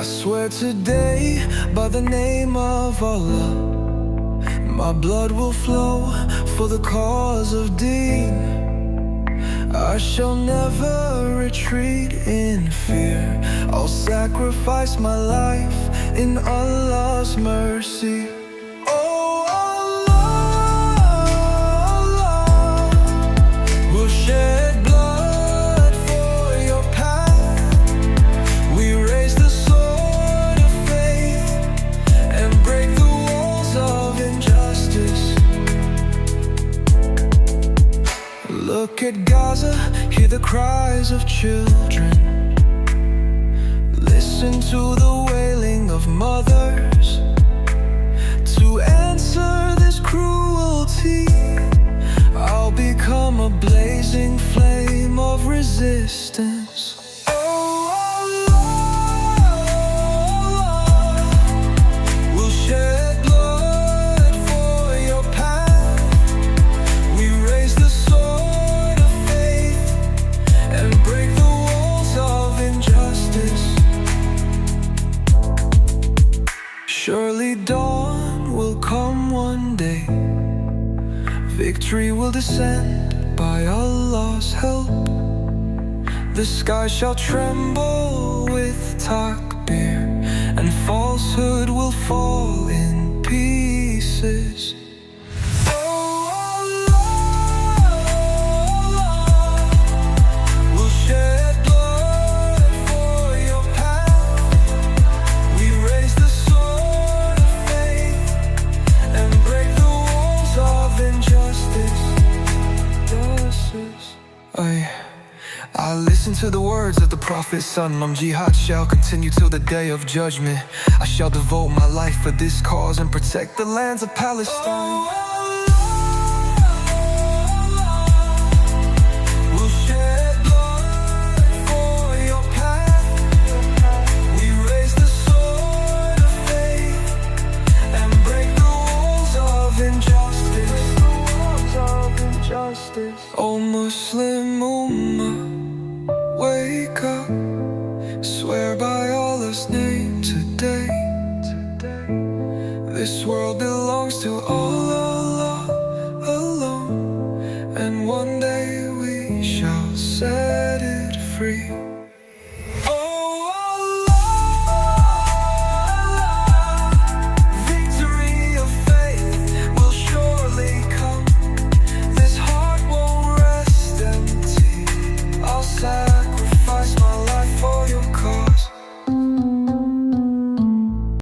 swear today by the name of Allah, my blood will flow for the cause of Deen. I shall never retreat in fear. I'll sacrifice my life in Allah's mercy. Oh Allah, Allah will shed blood for your path. We raise the sword of faith and break the walls of injustice. Look at Gaza, hear the cries of children. Listen to the wailing of mothers. To answer this cruelty, I'll become a blazing flame of resistance. Oh Allah, we'll shed blood for your path. We raise the sword of faith and break the walls of injustice. Surely dawn will come one day. Victory will descend by Allah's help. The sky shall tremble with takbir, and falsehood will fall in pieces. I listen to the words of the prophet son. Jihad shall continue till the day of judgment. I shall devote my life for this cause and protect the lands of Palestine. We'll shed blood for your path. We raise the sword of faith and break the walls of injustice. Oh Muslim Ummah, wake up, swear by Allah's name today. This world belongs to Allah alone, and one day we shall set it free.